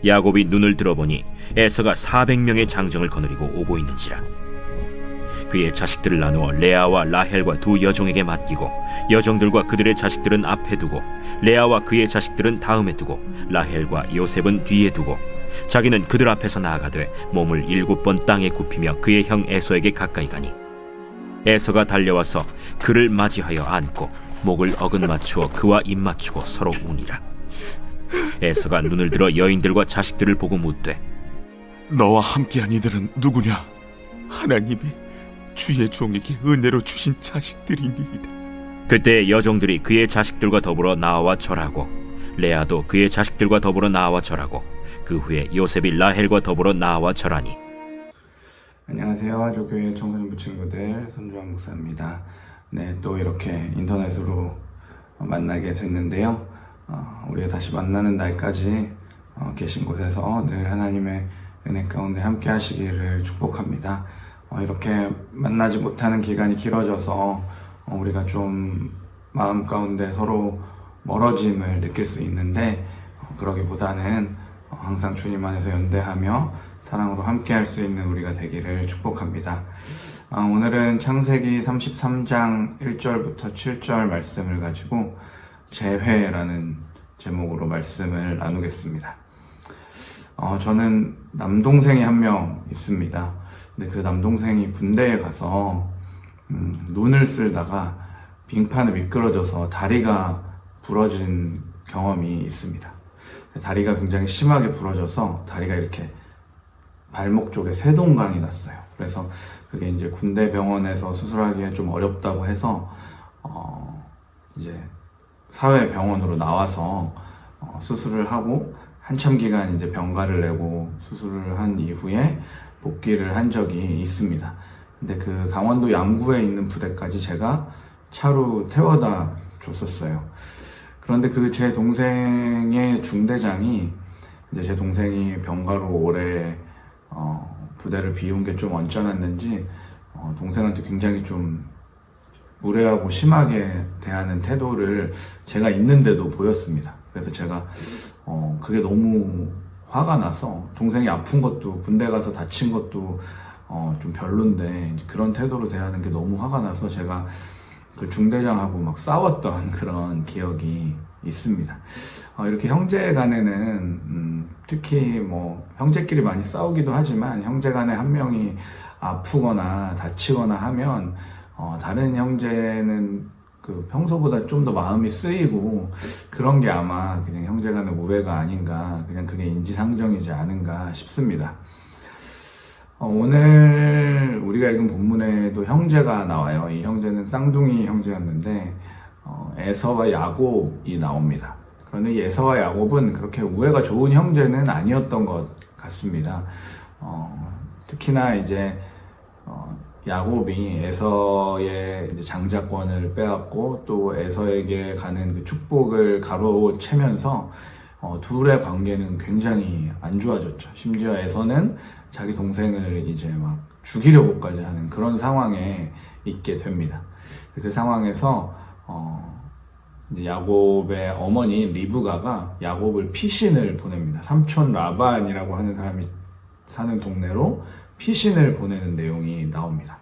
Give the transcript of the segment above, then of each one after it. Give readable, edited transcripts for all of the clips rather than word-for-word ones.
야곱이 눈을 들어보니 에서가 400명의 장정을 거느리고 오고 있는지라. 그의 자식들을 나누어 레아와 라헬과 두 여종에게 맡기고 여종들과 그들의 자식들은 앞에 두고 레아와 그의 자식들은 다음에 두고 라헬과 요셉은 뒤에 두고 자기는 그들 앞에서 나아가되 몸을 7번 땅에 굽히며 그의 형 에서에게 가까이 가니 에서가 달려와서 그를 맞이하여 안고 목을 어긋맞추어 그와 입맞추고 서로 우니라. 에서가 눈을 들어 여인들과 자식들을 보고 묻되 너와 함께한 이들은 누구냐? 하나님이 주의 종에게 은혜로 주신 자식들이니이다. 그때 여종들이 그의 자식들과 더불어 나와 절하고 레아도 그의 자식들과 더불어 나와 절하고 그 후에 요셉이 라헬과 더불어 나와 절하니. 안녕하세요. 화조교회 청소년부 친구들 손주환 목사입니다. 네, 또 이렇게 인터넷으로 만나게 됐는데요. 우리가 다시 만나는 날까지 계신 곳에서 늘 하나님의 은혜 가운데 함께 하시기를 축복합니다. 이렇게 만나지 못하는 기간이 길어져서 우리가 좀 마음 가운데 서로 멀어짐을 느낄 수 있는데 그러기보다는 항상 주님 안에서 연대하며 사랑으로 함께 할 수 있는 우리가 되기를 축복합니다. 오늘은 창세기 33장 1절부터 7절 말씀을 가지고 재회라는 제목으로 말씀을 나누겠습니다. 저는 남동생이 한 명 있습니다. 근데 그 남동생이 군대에 가서 눈을 쓸다가 빙판에 미끄러져서 다리가 부러진 경험이 있습니다. 다리가 굉장히 심하게 부러져서 다리가 이렇게 발목 쪽에 세동강이 났어요. 그래서 그게 이제 군대 병원에서 수술하기에 좀 어렵다고 해서 이제 사회 병원으로 나와서 수술을 하고 한참 기간 이제 병가를 내고 수술을 한 이후에 복귀를 한 적이 있습니다. 근데 그 강원도 양구에 있는 부대까지 제가 차로 태워다 줬었어요. 그런데 그 제 동생의 중대장이 이제 제 동생이 병가로 오래 부대를 비운 게 좀 언짢았는지 동생한테 굉장히 좀 무례하고 심하게 대하는 태도를 제가 있는데도 보였습니다. 그래서 제가 그게 너무 화가 나서 동생이 아픈 것도 군대 가서 다친 것도 좀 별론데 그런 태도로 대하는 게 너무 화가 나서 제가 그 중대장하고 막 싸웠던 그런 기억이 있습니다. 이렇게 형제 간에는 특히 뭐 형제끼리 많이 싸우기도 하지만 형제 간에 한 명이 아프거나 다치거나 하면 다른 형제는 그 평소보다 좀 더 마음이 쓰이고 그런 게 아마 그냥 형제 간의 우애가 아닌가, 그냥 그게 인지상정이지 않은가 싶습니다. 오늘 우리가 읽은 본문에도 형제가 나와요. 이 형제는 쌍둥이 형제였는데 에서와 야곱이 나옵니다. 그런데 이 에서와 야곱은 그렇게 우애가 좋은 형제는 아니었던 것 같습니다. 특히나 이제 야곱이 에서의 이제 장자권을 빼앗고 또 에서에게 가는 그 축복을 가로채면서 둘의 관계는 굉장히 안 좋아졌죠. 심지어 에서는 자기 동생을 이제 막 죽이려고까지 하는 그런 상황에 있게 됩니다. 그 상황에서 이제 야곱의 어머니 리브가가 야곱을 피신을 보냅니다. 삼촌 라반이라고 하는 사람이 사는 동네로 피신을 보내는 내용이 나옵니다.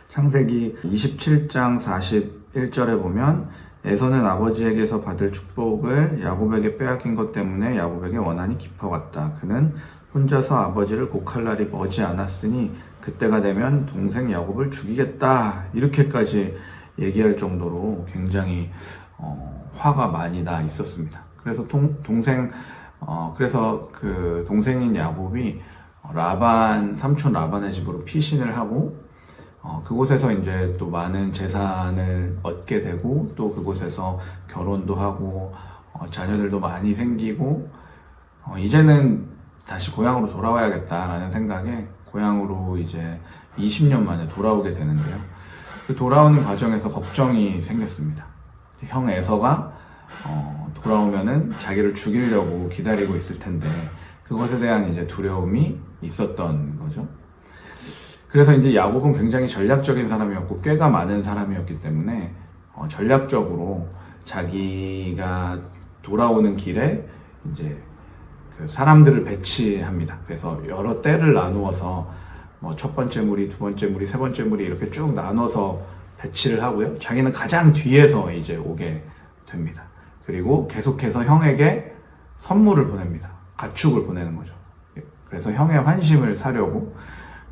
창세기 27장 41절에 보면 에서는 아버지에게서 받을 축복을 야곱에게 빼앗긴 것 때문에 야곱에게 원한이 깊어갔다. 그는 혼자서 아버지를 곡할 날이 머지 않았으니 그때가 되면 동생 야곱을 죽이겠다. 이렇게까지 얘기할 정도로 굉장히 화가 많이 나 있었습니다. 그래서 그래서 그 동생인 야곱이 삼촌 라반의 집으로 피신을 하고 그곳에서 이제 또 많은 재산을 얻게 되고 또 그곳에서 결혼도 하고 자녀들도 많이 생기고 이제는 다시 고향으로 돌아와야겠다라는 생각에 고향으로 이제 20년 만에 돌아오게 되는데요. 그 돌아오는 과정에서 걱정이 생겼습니다. 형 에서가 돌아오면은 자기를 죽이려고 기다리고 있을 텐데 그것에 대한 이제 두려움이 있었던 거죠. 그래서 이제 야곱은 굉장히 전략적인 사람이었고 꾀가 많은 사람이었기 때문에 전략적으로 자기가 돌아오는 길에 이제 사람들을 배치합니다. 그래서 여러 떼를 나누어서 뭐 첫 번째 무리, 두 번째 무리, 세 번째 무리 이렇게 쭉 나눠서 배치를 하고요. 자기는 가장 뒤에서 이제 오게 됩니다. 그리고 계속해서 형에게 선물을 보냅니다. 가축을 보내는 거죠. 그래서 형의 환심을 사려고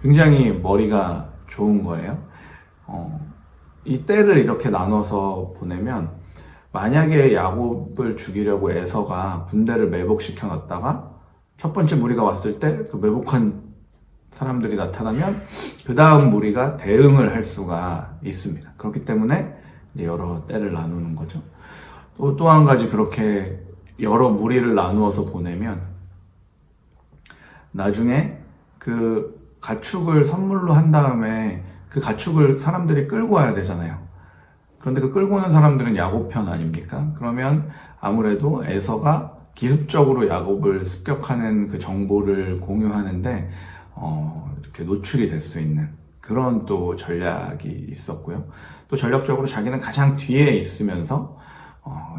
굉장히 머리가 좋은 거예요. 이 떼를 이렇게 나눠서 보내면 만약에 야곱을 죽이려고 에서가 군대를 매복시켜 놨다가 첫 번째 무리가 왔을 때 그 매복한 사람들이 나타나면 그 다음 무리가 대응을 할 수가 있습니다. 그렇기 때문에 이제 여러 떼를 나누는 거죠. 또 한 가지 그렇게 여러 무리를 나누어서 보내면 나중에 그 가축을 선물로 한 다음에 그 가축을 사람들이 끌고 와야 되잖아요. 그런데 그 끌고 오는 사람들은 야곱 편 아닙니까? 그러면 아무래도 에서가 기습적으로 야곱을 습격하는 그 정보를 공유하는데 이렇게 노출이 될 수 있는 그런 또 전략이 있었고요. 또 전략적으로 자기는 가장 뒤에 있으면서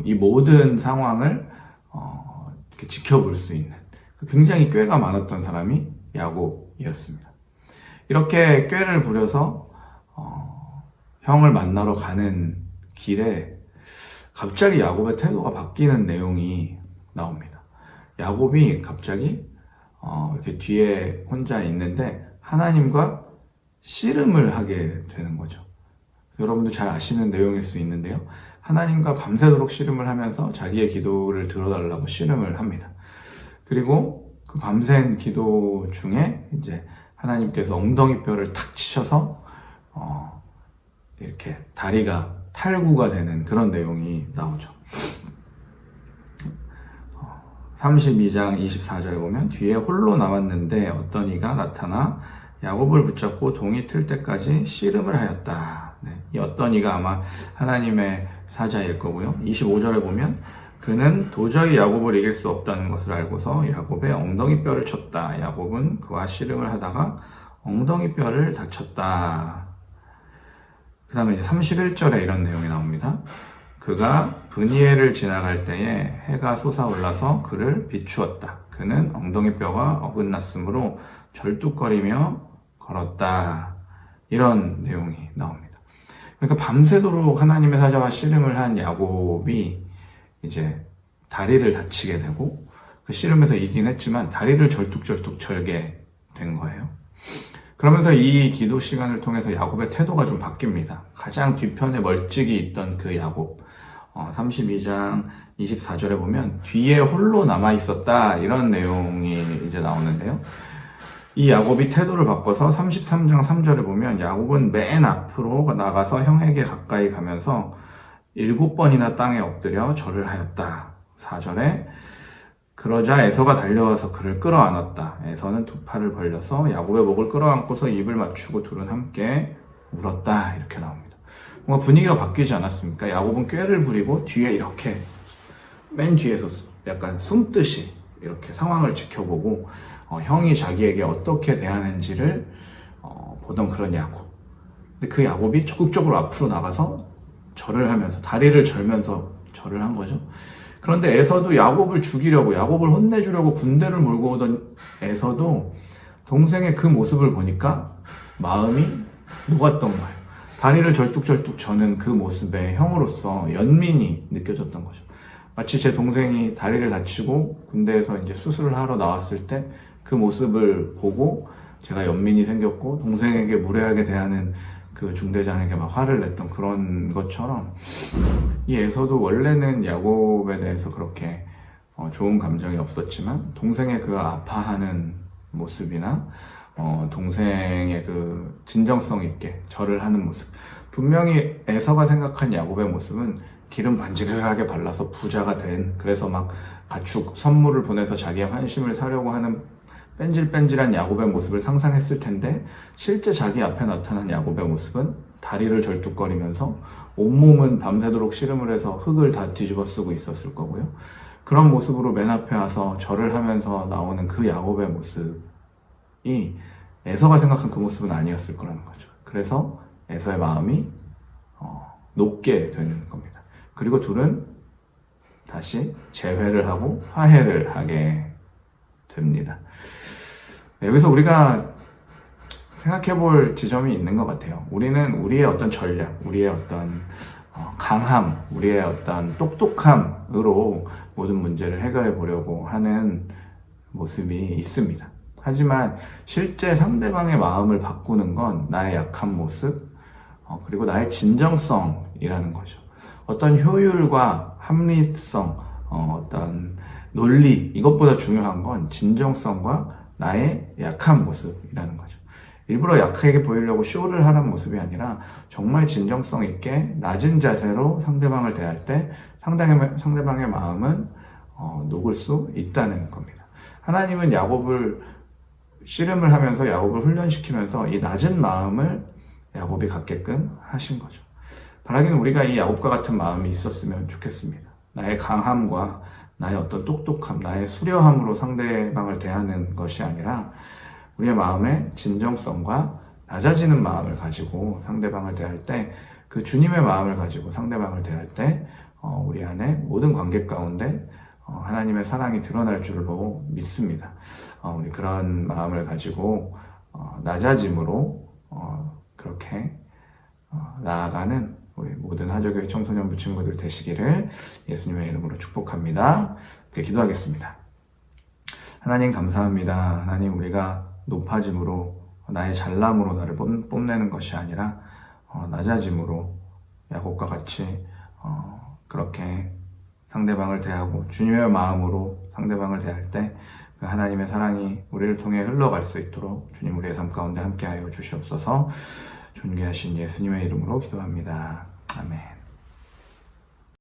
이 모든 상황을 이렇게 지켜볼 수 있는 굉장히 꾀가 많았던 사람이 야곱이었습니다. 이렇게 꾀를 부려서 형을 만나러 가는 길에 갑자기 야곱의 태도가 바뀌는 내용이 나옵니다. 야곱이 갑자기 이렇게 뒤에 혼자 있는데 하나님과 씨름을 하게 되는 거죠. 여러분도 잘 아시는 내용일 수 있는데요. 하나님과 밤새도록 씨름을 하면서 자기의 기도를 들어달라고 씨름을 합니다. 그리고 그 밤샘 기도 중에 이제 하나님께서 엉덩이 뼈를 탁 치셔서 이렇게 다리가 탈구가 되는 그런 내용이 나오죠. 32장 24절에 보면 뒤에 홀로 남았는데 어떤 이가 나타나 야곱을 붙잡고 동이 틀 때까지 씨름을 하였다. 이 어떤 이가 아마 하나님의 사자일 거고요. 25절에 보면 그는 도저히 야곱을 이길 수 없다는 것을 알고서 야곱의 엉덩이 뼈를 쳤다. 야곱은 그와 씨름을 하다가 엉덩이 뼈를 다쳤다. 그 다음에 이제 31절에 이런 내용이 나옵니다. 그가 브니엘을 지나갈 때에 해가 솟아올라서 그를 비추었다. 그는 엉덩이 뼈가 어긋났으므로 절뚝거리며 걸었다. 이런 내용이 나옵니다. 그러니까 밤새도록 하나님의 사자와 씨름을 한 야곱이 이제 다리를 다치게 되고 그 씨름에서 이긴 했지만 다리를 절뚝절뚝 절게 된 거예요. 그러면서 이 기도 시간을 통해서 야곱의 태도가 좀 바뀝니다. 가장 뒤편에 멀찍이 있던 그 야곱 32장 24절에 보면 뒤에 홀로 남아 있었다 이런 내용이 이제 나오는데요. 이 야곱이 태도를 바꿔서 33장 3절에 보면 야곱은 맨 앞으로 나가서 형에게 가까이 가면서 7번이나 땅에 엎드려 절을 하였다. 4절에 그러자 에서가 달려와서 그를 끌어안았다. 에서는 두 팔을 벌려서 야곱의 목을 끌어안고서 입을 맞추고 둘은 함께 울었다. 이렇게 나옵니다. 뭔가 분위기가 바뀌지 않았습니까? 야곱은 꾀를 부리고 뒤에 이렇게 맨 뒤에서 약간 숨듯이 이렇게 상황을 지켜보고 형이 자기에게 어떻게 대하는지를 보던 그런 야곱. 근데 그 야곱이 적극적으로 앞으로 나가서 절을 하면서 다리를 절면서 절을 한 거죠. 그런데 에서도 야곱을 죽이려고 야곱을 혼내주려고 군대를 몰고 오던 에서도 동생의 그 모습을 보니까 마음이 녹았던 거예요. 다리를 절뚝절뚝 저는 그 모습에 형으로서 연민이 느껴졌던 거죠. 마치 제 동생이 다리를 다치고 군대에서 이제 수술을 하러 나왔을 때 그 모습을 보고 제가 연민이 생겼고 동생에게 무례하게 대하는 그 중대장에게 막 화를 냈던 그런 것처럼 이 에서도 원래는 야곱에 대해서 그렇게 좋은 감정이 없었지만 동생의 그 아파하는 모습이나 동생의 그 진정성 있게 절을 하는 모습, 분명히 에서가 생각한 야곱의 모습은 기름 반지르르하게 발라서 부자가 된, 그래서 막 가축 선물을 보내서 자기의 환심을 사려고 하는 뺀질뺀질한 야곱의 모습을 상상했을 텐데 실제 자기 앞에 나타난 야곱의 모습은 다리를 절뚝거리면서 온몸은 밤새도록 씨름을 해서 흙을 다 뒤집어 쓰고 있었을 거고요. 그런 모습으로 맨 앞에 와서 절을 하면서 나오는 그 야곱의 모습이 에서가 생각한 그 모습은 아니었을 거라는 거죠. 그래서 에서의 마음이 녹게 되는 겁니다. 그리고 둘은 다시 재회를 하고 화해를 하게 됩니다. 네, 여기서 우리가 생각해 볼 지점이 있는 것 같아요. 우리는 우리의 어떤 전략, 우리의 어떤 강함, 우리의 어떤 똑똑함으로 모든 문제를 해결해 보려고 하는 모습이 있습니다. 하지만 실제 상대방의 마음을 바꾸는 건 나의 약한 모습, 그리고 나의 진정성이라는 거죠. 어떤 효율과 합리성, 어떤 논리, 이것보다 중요한 건 진정성과 나의 약한 모습이라는 거죠. 일부러 약하게 보이려고 쇼를 하는 모습이 아니라 정말 진정성 있게 낮은 자세로 상대방을 대할 때 상대방의 마음은 녹을 수 있다는 겁니다. 하나님은 야곱을 씨름을 하면서 야곱을 훈련시키면서 이 낮은 마음을 야곱이 갖게끔 하신 거죠. 바라기는 우리가 이 야곱과 같은 마음이 있었으면 좋겠습니다. 나의 강함과 나의 어떤 똑똑함, 나의 수려함으로 상대방을 대하는 것이 아니라 우리의 마음의 진정성과 낮아지는 마음을 가지고 상대방을 대할 때, 그 주님의 마음을 가지고 상대방을 대할 때 우리 안에 모든 관계 가운데 하나님의 사랑이 드러날 줄로 믿습니다. 우리 그런 마음을 가지고 낮아짐으로 그렇게 나아가는 우리 모든 하저교회 청소년 부친구들 되시기를 예수님의 이름으로 축복합니다. 이렇게 기도하겠습니다. 하나님 감사합니다. 하나님, 우리가 높아짐으로 나의 잘남으로 나를 뽐내는 것이 아니라 낮아짐으로 야곱과 같이 그렇게 상대방을 대하고 주님의 마음으로 상대방을 대할 때 그 하나님의 사랑이 우리를 통해 흘러갈 수 있도록 주님 우리의 삶 가운데 함께하여 주시옵소서. 존귀하신 예수님의 이름으로 기도합니다. 아멘.